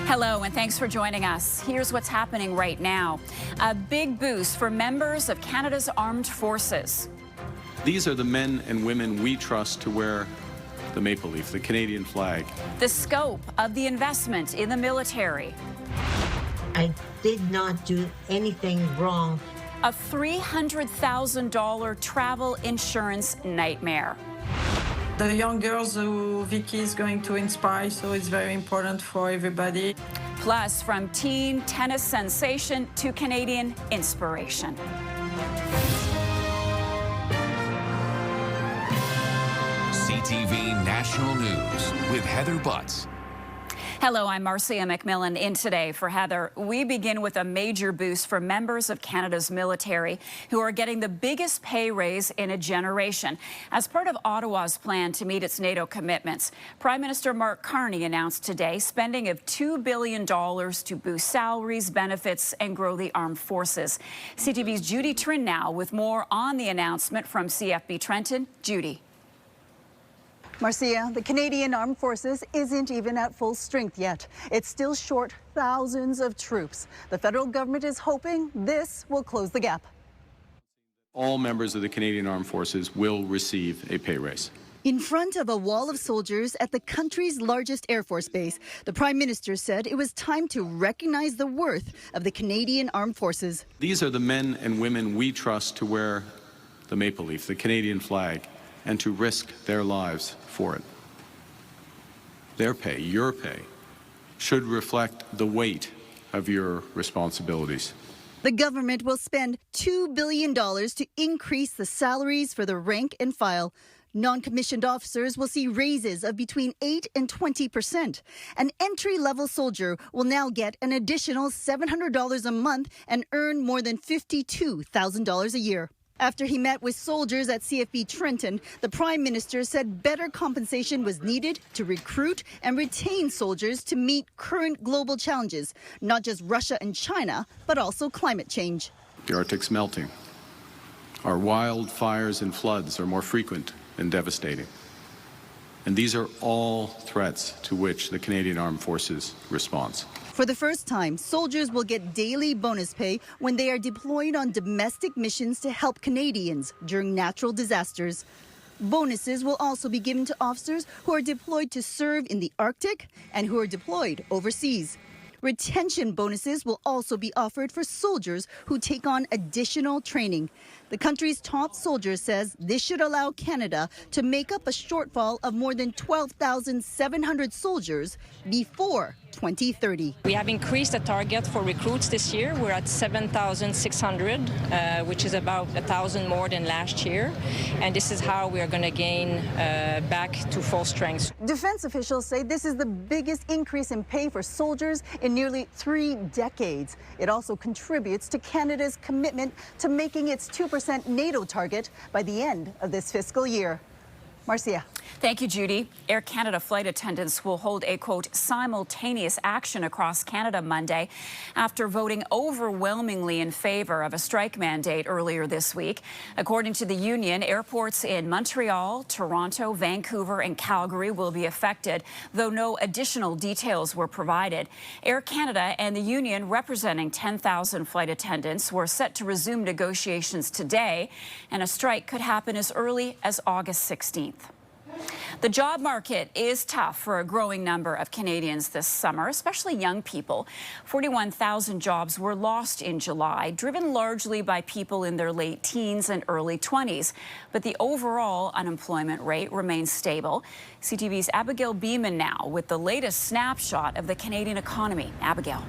Hello, and thanks for joining us. Here's what's happening right now. A big boost for members of Canada's armed forces. These are the men and women we trust to wear the maple leaf, the Canadian flag. The scope of the investment in the military. I did not do anything wrong. A $300,000 travel insurance nightmare. The young girls who Vicky is going to inspire, so it's very important for everybody. Plus, from teen tennis sensation to Canadian inspiration. CTV National News with Heather Butts. Hello, I'm Marcia McMillan. In today for Heather, we begin with a major boost for members of Canada's military who are getting the biggest pay raise in a generation. As part of Ottawa's plan to meet its NATO commitments, Prime Minister Mark Carney announced today spending of $2 billion to boost salaries, benefits, and grow the armed forces. CTV's Judy Trin now with more on the announcement from CFB Trenton. Judy. Marcia, the Canadian Armed Forces isn't even at full strength yet. It's still short thousands of troops. The federal government is hoping this will close the gap. All members of the Canadian Armed Forces will receive a pay raise. In front of a wall of soldiers at the country's largest Air Force base, the Prime Minister said it was time to recognize the worth of the Canadian Armed Forces. These are the men and women we trust to wear the maple leaf, the Canadian flag, and to risk their lives for it. Their pay, your pay, should reflect the weight of your responsibilities. The government will spend $2 billion to increase the salaries for the rank and file. Non-commissioned officers will see raises of between 8 and 20%. An entry-level soldier will now get an additional $700 a month and earn more than $52,000 a year. After he met with soldiers at CFB Trenton, the Prime Minister said better compensation was needed to recruit and retain soldiers to meet current global challenges, not just Russia and China, but also climate change. The Arctic's melting. Our wildfires and floods are more frequent and devastating. And these are all threats to which the Canadian Armed Forces responds. For the first time, soldiers will get daily bonus pay when they are deployed on domestic missions to help Canadians during natural disasters. Bonuses will also be given to officers who are deployed to serve in the Arctic and who are deployed overseas. Retention bonuses will also be offered for soldiers who take on additional training. The country's top soldier says this should allow Canada to make up a shortfall of more than 12,700 soldiers before 2030. We have increased the target for recruits this year. We're at 7,600, which is about 1,000 more than last year. And this is how we are going to gain back to full strength. Defense officials say this is the biggest increase in pay for soldiers in nearly 3 decades. It also contributes to Canada's commitment to making its 2% NATO target by the end of this fiscal year. Marcia. Thank you, Judy. Air Canada flight attendants will hold a, quote, simultaneous action across Canada Monday after voting overwhelmingly in favor of a strike mandate earlier this week. According to the union, airports in Montreal, Toronto, Vancouver, and Calgary will be affected, though no additional details were provided. Air Canada and the union representing 10,000 flight attendants were set to resume negotiations today, and a strike could happen as early as August 16th. The job market is tough for a growing number of Canadians this summer, especially young people. 41,000 jobs were lost in July, driven largely by people in their late teens and early 20s. But the overall unemployment rate remains stable. CTV's Abigail Beeman now with the latest snapshot of the Canadian economy. Abigail.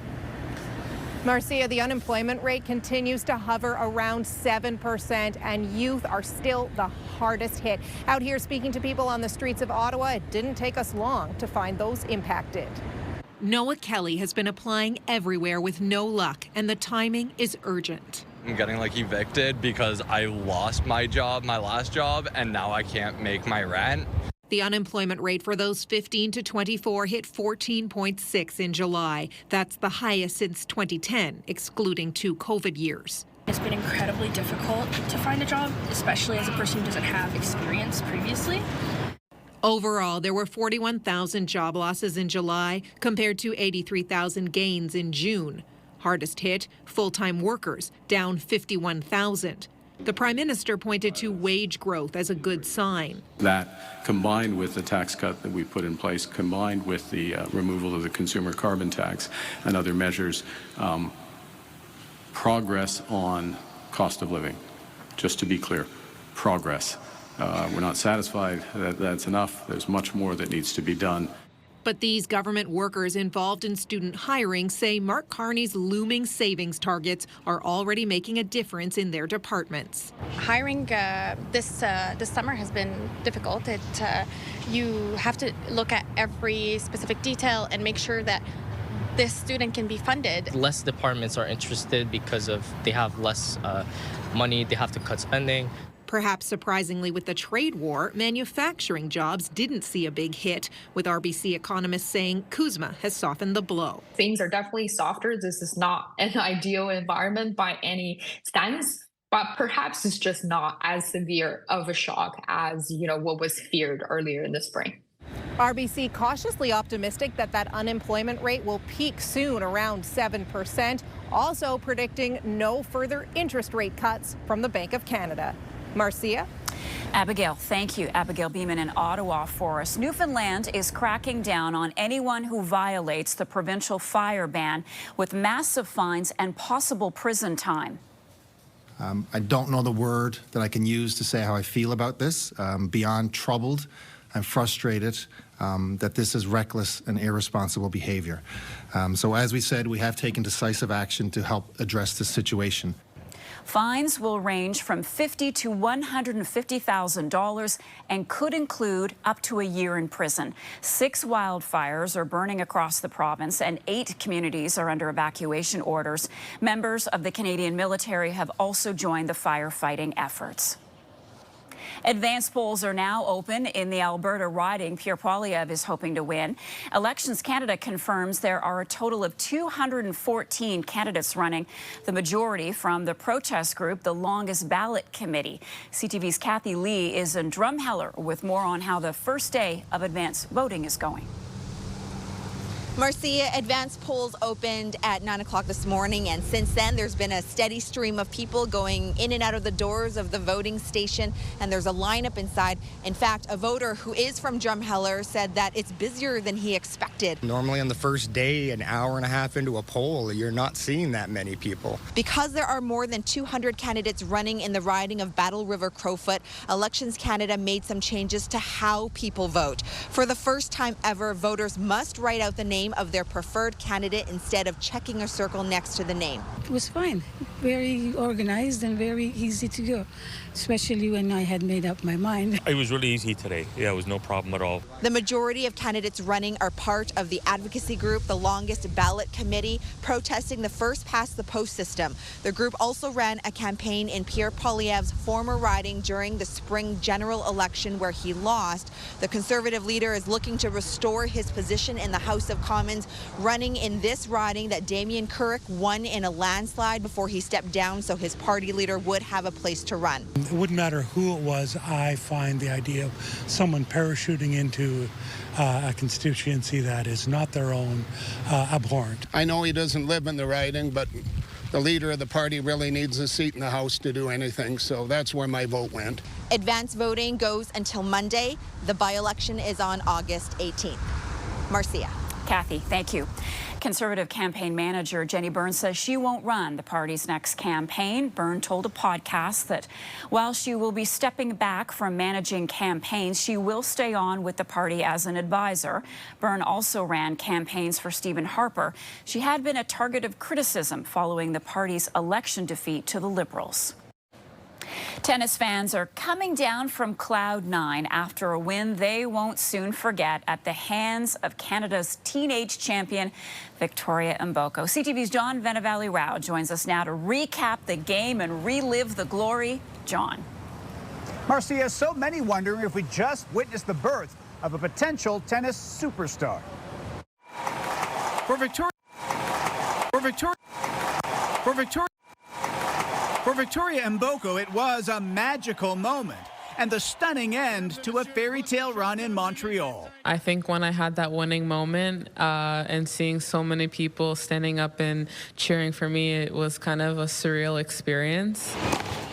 Marcia, the unemployment rate continues to hover around 7%, and youth are still the hardest hit. Out here speaking to people on the streets of Ottawa, it didn't take us long to find those impacted. Noah Kelly has been applying everywhere with no luck, and the timing is urgent. I'm getting evicted because I lost my job, my last job, and now I can't make my rent. The unemployment rate for those 15 to 24 hit 14.6 in July. That's the highest since 2010, excluding 2 COVID years. It's been incredibly difficult to find a job, especially as a person who doesn't have experience previously. Overall, there were 41,000 job losses in July compared to 83,000 gains in June. Hardest hit, full-time workers, down 51,000. The Prime Minister pointed to wage growth as a good sign. That, combined with the tax cut that we put in place, combined with the removal of the consumer carbon tax and other measures, progress on cost of living. Just to be clear, progress. We're not satisfied that that's enough. There's much more that needs to be done. But these government workers involved in student hiring say Mark Carney's looming savings targets are already making a difference in their departments. Hiring this summer has been difficult. You have to look at every specific detail and make sure that this student can be funded. Less departments are interested because they have less money, they have to cut spending. Perhaps surprisingly, with the trade war, manufacturing jobs didn't see a big hit, with RBC economists saying CUSMA has softened the blow. Things are definitely softer. This is not an ideal environment by any sense, but perhaps it's just not as severe of a shock as, what was feared earlier in the spring. RBC cautiously optimistic that unemployment rate will peak soon around 7%, also predicting no further interest rate cuts from the Bank of Canada. Marcia? Abigail, thank you. Abigail Beeman in Ottawa for us. Newfoundland is cracking down on anyone who violates the provincial fire ban with massive fines and possible prison time. I don't know the word that I can use to say how I feel about this. Beyond troubled, I'm frustrated that this is reckless and irresponsible behavior. So as we said, we have taken decisive action to help address this situation. Fines will range from $50,000 to $150,000 and could include up to a year in prison. 6 wildfires are burning across the province and 8 communities are under evacuation orders. Members of the Canadian military have also joined the firefighting efforts. Advanced polls are now open in the Alberta riding Pierre Poilievre is hoping to win. Elections Canada confirms there are a total of 214 candidates running, the majority from the protest group, the Longest Ballot Committee. CTV's Kathy Lee is in Drumheller with more on how the first day of advanced voting is going. Marcia, advanced polls opened at 9 o'clock this morning, and since then there's been a steady stream of people going in and out of the doors of the voting station, and there's a lineup inside. In fact, a voter who is from Drumheller said that it's busier than he expected. Normally on the first day, an hour and a half into a poll, you're not seeing that many people. Because there are more than 200 candidates running in the riding of Battle River Crowfoot, Elections Canada made some changes to how people vote. For the first time ever, voters must write out the name of their preferred candidate instead of checking a circle next to the name. It was fine, very organized and very easy to go, especially when I had made up my mind. It was really easy today. Yeah, it was no problem at all. The majority of candidates running are part of the advocacy group, the Longest Ballot Committee, protesting the first past the post system. The group also ran a campaign in Pierre Poilievre's former riding during the spring general election where he lost. The Conservative leader is looking to restore his position in the House of Commons, running in this riding that Damien Couric won in a landslide before he stepped down so his party leader would have a place to run. It wouldn't matter who it was. I find the idea of someone parachuting into a constituency that is not their own abhorrent. I know he doesn't live in the riding, but the leader of the party really needs a seat in the House to do anything, so that's where my vote went. Advance voting goes until Monday. The by-election is on August 18th. Marcia. Kathy, thank you. Conservative campaign manager Jenny Byrne says she won't run the party's next campaign. Byrne told a podcast that while she will be stepping back from managing campaigns, she will stay on with the party as an advisor. Byrne also ran campaigns for Stephen Harper. She had been a target of criticism following the party's election defeat to the Liberals. Tennis fans are coming down from Cloud 9 after a win they won't soon forget at the hands of Canada's teenage champion, Victoria Mboko. CTV's John Venevalley-Rao joins us now to recap the game and relive the glory. John. Marcia, so many wondering if we just witnessed the birth of a potential tennis superstar. For Victoria Mboko, it was a magical moment. and the stunning end to a fairy tale run in Montreal. I think when I had that winning moment and seeing so many people standing up and cheering for me, it was kind of a surreal experience.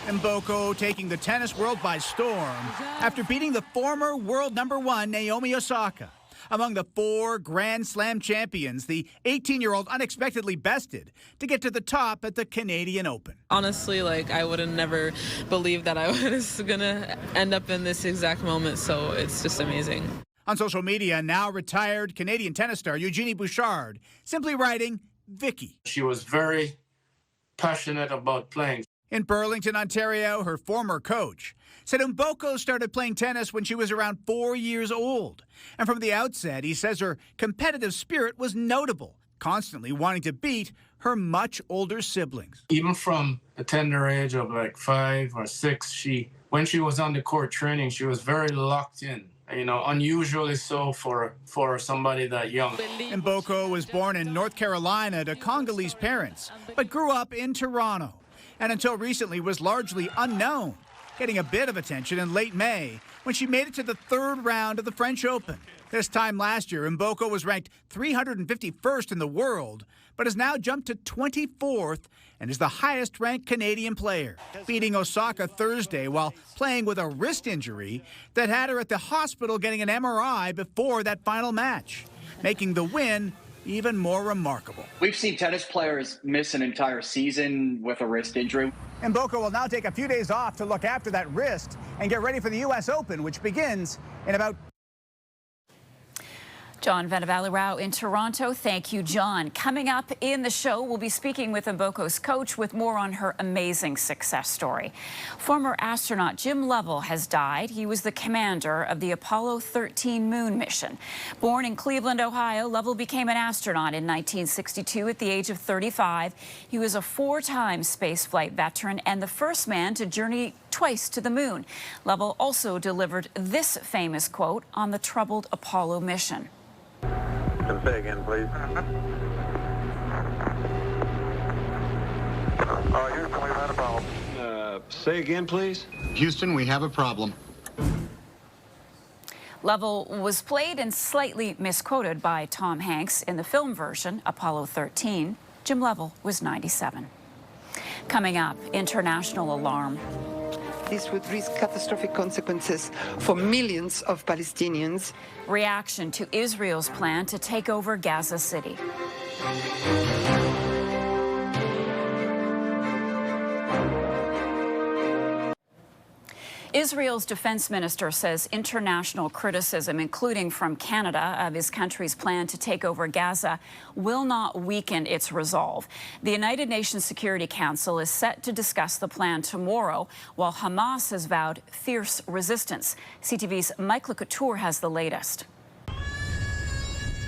AMBOKS taking the tennis world by storm after beating the former world #1 Naomi Osaka. Among the 4 Grand Slam champions, the 18-year-old unexpectedly bested to get to the top at the Canadian Open. Honestly, I would have never believed that I was going to end up in this exact moment, so it's just amazing. On social media, now retired Canadian tennis star Eugenie Bouchard simply writing, Vicky. She was very passionate about playing. In Burlington, Ontario, her former coach said AMBOKS started playing tennis when she was around 4 years old. And from the outset, he says her competitive spirit was notable, constantly wanting to beat her much older siblings. Even from a tender age of 5 or 6, when she was on the court training, she was very locked in. Unusually so for somebody that young. AMBOKS was born in North Carolina to Congolese parents, but grew up in Toronto. And until recently was largely unknown, getting a bit of attention in late May when she made it to the 3rd round of the French Open. This time last year, AMBOKS was ranked 351st in the world, but has now jumped to 24th and is the highest-ranked Canadian player, beating Osaka Thursday while playing with a wrist injury that had her at the hospital getting an MRI before that final match, making the win even more remarkable. We've seen tennis players miss an entire season with a wrist injury. AMBOKS will now take a few days off to look after that wrist and get ready for the U.S. Open, which begins in about... John Vanavalli-Rao in Toronto. Thank you, John. Coming up in the show, we'll be speaking with AMBOKS coach with more on her amazing success story. Former astronaut Jim Lovell has died. He was the commander of the Apollo 13 moon mission. Born in Cleveland, Ohio, Lovell became an astronaut in 1962 at the age of 35. He was a 4-time spaceflight veteran and the first man to journey twice to the moon. Lovell also delivered this famous quote on the troubled Apollo mission. Can say again, please. Houston, we've had a problem. Say again, please. Houston, we have a problem. Lovell was played and slightly misquoted by Tom Hanks in the film version, Apollo 13. Jim Lovell was 97. Coming up, international alarm. This would risk catastrophic consequences for millions of Palestinians. Reaction to Israel's plan to take over Gaza City. Israel's defense minister says international criticism, including from Canada, of his country's plan to take over Gaza will not weaken its resolve. The United Nations Security Council is set to discuss the plan tomorrow, while Hamas has vowed fierce resistance. CTV's Mike LeCouture has the latest.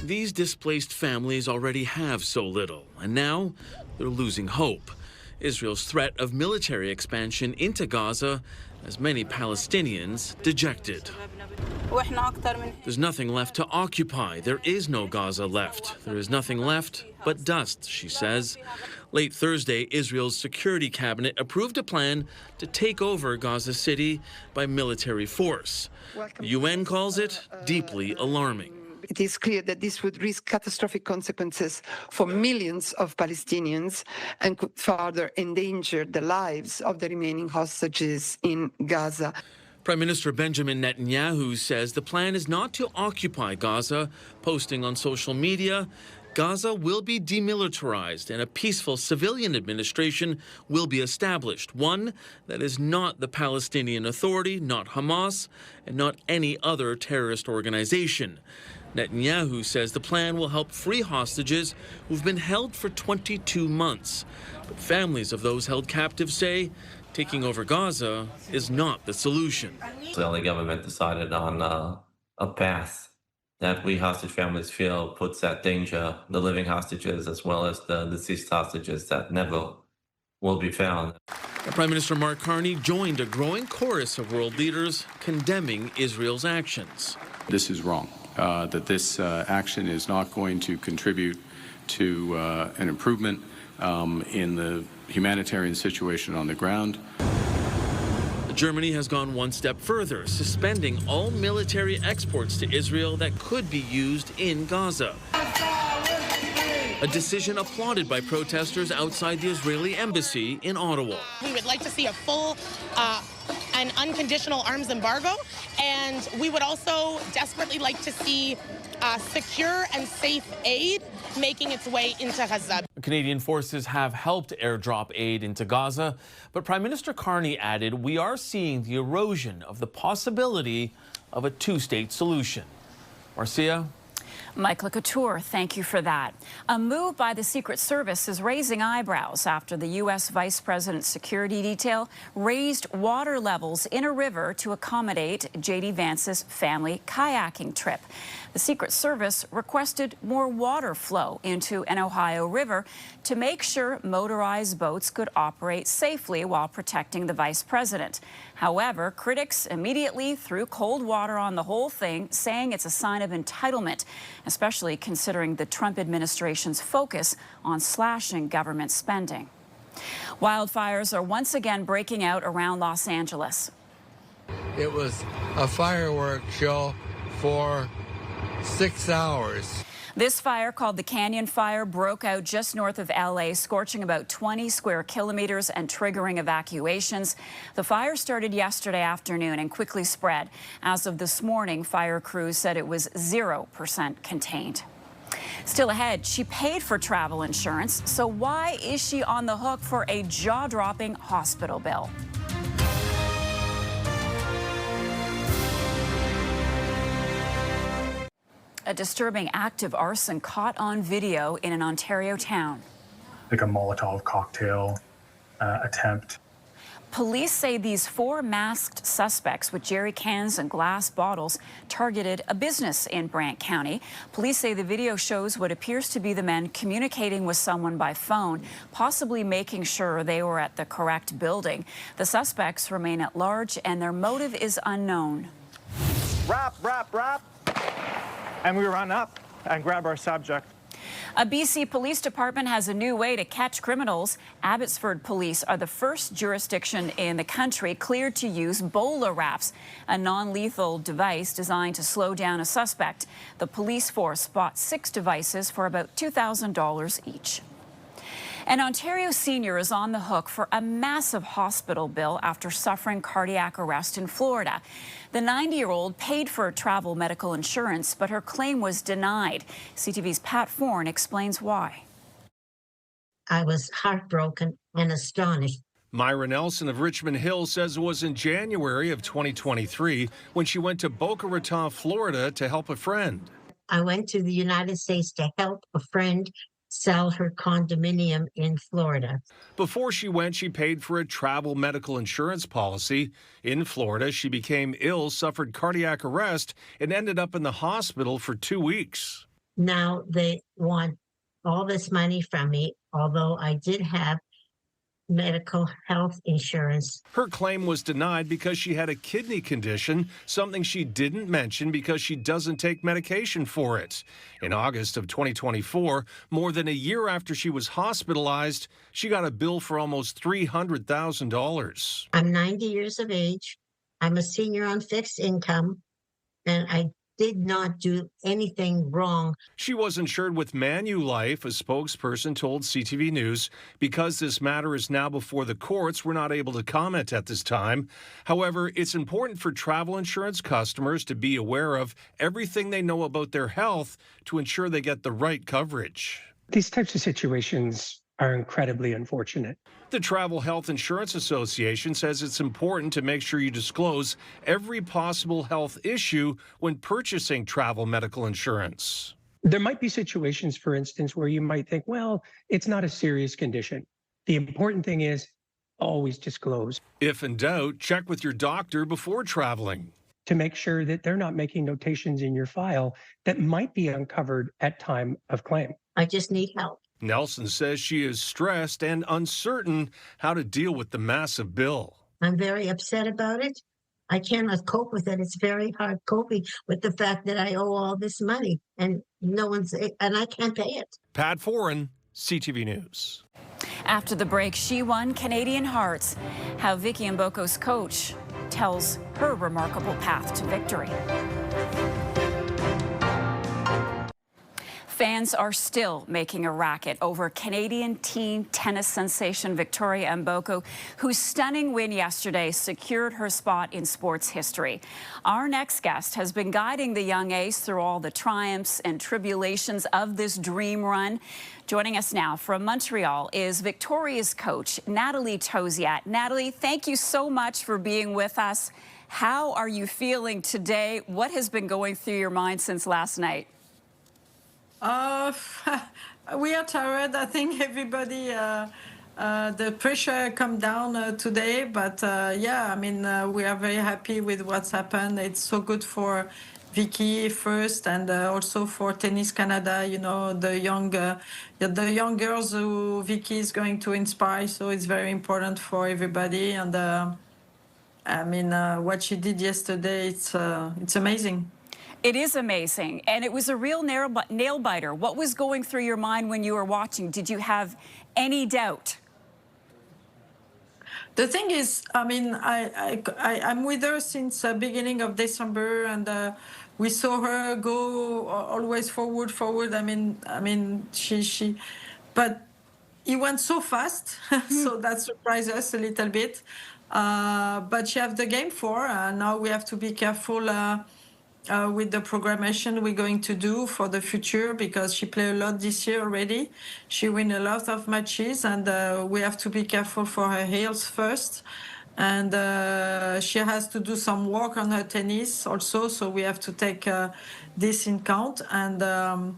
These displaced families already have so little, and now they're losing hope. Israel's threat of military expansion into Gaza has many Palestinians dejected. There's nothing left to occupy. There is no Gaza left. There is nothing left but dust, she says. Late Thursday, Israel's security cabinet approved a plan to take over Gaza City by military force. The UN calls it deeply alarming. It is clear that this would risk catastrophic consequences for millions of Palestinians and could further endanger the lives of the remaining hostages in Gaza. Prime Minister Benjamin Netanyahu says the plan is not to occupy Gaza, posting on social media, Gaza will be demilitarized and a peaceful civilian administration will be established, one that is not the Palestinian Authority, not Hamas, and not any other terrorist organization. Netanyahu says the plan will help free hostages who've been held for 22 months. But families of those held captive say taking over Gaza is not the solution. The Israeli government decided on a path that we hostage families feel puts at danger the living hostages as well as the deceased hostages that never will be found. Prime Minister Mark Carney joined a growing chorus of world leaders condemning Israel's actions. This is wrong. That this action is not going to contribute to an improvement in the humanitarian situation on the ground. The Germany has gone one step further, suspending all military exports to Israel that could be used in Gaza. A decision applauded by protesters outside the Israeli embassy in Ottawa. We would like to see a full and unconditional arms embargo, and we would also desperately like to see secure and safe aid making its way into Gaza. Canadian forces have helped airdrop aid into Gaza, but Prime Minister Carney added, we are seeing the erosion of the possibility of a two-state solution. Marcia? Mike Couture, thank you for that. A move by the Secret Service is raising eyebrows after the U.S. Vice President's security detail raised water levels in a river to accommodate J.D. Vance's family kayaking trip. The Secret Service requested more water flow into an Ohio river to make sure motorized boats could operate safely while protecting the vice president. However, critics immediately threw cold water on the whole thing, saying it's a sign of entitlement, especially considering the Trump administration's focus on slashing government spending. Wildfires are once again breaking out around Los Angeles. It was a fireworks show for 6 hours. This fire, called the Canyon Fire, broke out just north of LA, scorching about 20 square kilometers and triggering evacuations. The fire started yesterday afternoon and quickly spread. As of this morning, fire crews said it was 0% contained. Still ahead, she paid for travel insurance, so why is she on the hook for a jaw-dropping hospital bill? A disturbing act of arson caught on video in an Ontario town. Like a Molotov cocktail attempt. Police say these 4 masked suspects with jerry cans and glass bottles targeted a business in Brant County. Police say the video shows what appears to be the men communicating with someone by phone, possibly making sure they were at the correct building. The suspects remain at large and their motive is unknown. Rap, rap, rap. And we run up and grab our subject. A BC police department has a new way to catch criminals. Abbotsford police are the first jurisdiction in the country cleared to use Bola wraps, a non-lethal device designed to slow down a suspect. The police force bought 6 devices for about $2,000 each. An Ontario senior is on the hook for a massive hospital bill after suffering cardiac arrest in Florida. The 90-year-old paid for travel medical insurance, but her claim was denied. CTV's Pat Forn explains why. I was heartbroken and astonished. Myra Nelson of Richmond Hill says it was in January of 2023 when she went to Boca Raton, Florida to help a friend. I went to the United States to help a friend sell her condominium in Florida. Before she went, she paid for a travel medical insurance policy. In Florida, she became ill, suffered cardiac arrest, and ended up in the hospital for 2 weeks. Now they want all this money from me, although I did have medical health insurance. Her claim was denied because she had a kidney condition, something she didn't mention because she doesn't take medication for it. In August of 2024, more than a year after she was hospitalized, she got a bill for almost $300,000. I'm 90 years of age. I'm a senior on fixed income, and I did not do anything wrong. She was insured with Manulife, a spokesperson told CTV News. Because this matter is now before the courts, we're not able to comment at this time. However, it's important for travel insurance customers to be aware of everything they know about their health to ensure they get the right coverage. These types of situations are incredibly unfortunate. The Travel Health Insurance Association says it's important to make sure you disclose every possible health issue when purchasing travel medical insurance. There might be situations, for instance, where you might think, well, it's not a serious condition. The important thing is always disclose. If in doubt, check with your doctor before traveling. To make sure that they're not making notations in your file that might be uncovered at time of claim. I just need help. Nelson says she is stressed and uncertain how to deal with the massive bill. I'm very upset about it. I cannot cope with it. It's very hard coping with the fact that I owe all this money and I can't pay it. Pat Foran, CTV News. After the break, she won Canadian hearts. How Vicky Mbokos' coach tells her remarkable path to victory. Fans are still making a racket over Canadian teen tennis sensation Victoria Mboko, whose stunning win yesterday secured her spot in sports history. Our next guest has been guiding the young ace through all the triumphs and tribulations of this dream run. Joining us now from Montreal is Victoria's coach, Natalie Tosiat. Natalie, thank you so much for being with us. How are you feeling today? What has been going through your mind since last night? We are tired. I think everybody, the pressure come down today. But yeah, I mean, we are very happy with what's happened. It's so good for Vicky first, and also for Tennis Canada. You know, the young girls who Vicky is going to inspire. So it's very important for everybody. And I mean, what she did yesterday, it's amazing. It is amazing, and it was a real nail-biter. What was going through your mind when you were watching? Did you have any doubt? The thing is, I mean, I'm with her since the beginning of December, and we saw her go always forward. I mean, but it went so fast, so that surprised us a little bit. But she has the game for, and now we have to be careful. With the programmation we're going to do for the future, because she played a lot this year already. She win a lot of matches, and we have to be careful for her heels first. And she has to do some work on her tennis also, so we have to take this in count. And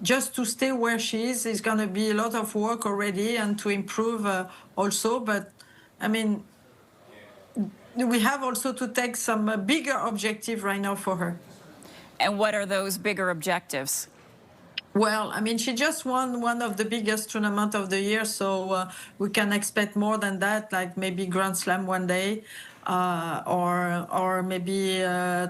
just to stay where she is going to be a lot of work already, and to improve also. But I mean, we have also to take some bigger objective right now for her. And what are those bigger objectives? Well, I mean, she just won one of the biggest tournaments of the year, so we can expect more than that, like maybe Grand Slam one day, or maybe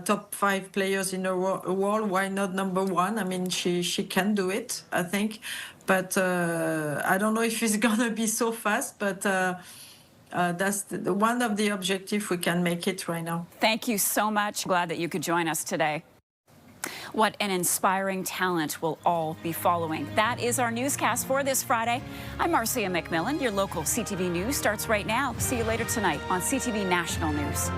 top 5 players in the world. Why not number 1? I mean, she can do it, I think. But I don't know if it's going to be so fast, but that's one of the objectives we can make it right now. Thank you so much. Glad that you could join us today. What an inspiring talent we'll all be following. That is our newscast for this Friday. I'm Marcia McMillan. Your local CTV News starts right now. See you later tonight on CTV National News.